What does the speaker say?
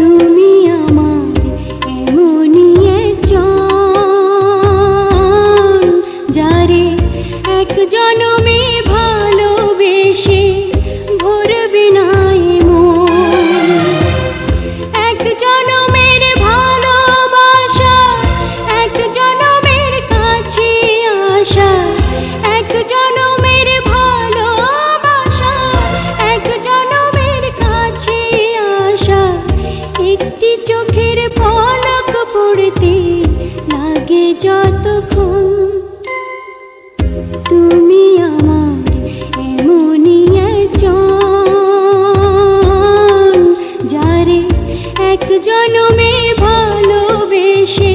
তুমি আমার এমনই একজন, যারে এক জনমে ভালোবেসে ভরবে না এ মন। এক জনমের ভালোবাসা, এক জনমের কাছে আসা, এক জনমের ভালোবাসা, এক জনমের কাছে আসা। একটি চোখের পলক পড়তে লাগে যতক্ষণ, তুমি আমার এমনই একজন, যারে এক জনমে ভালোবেসে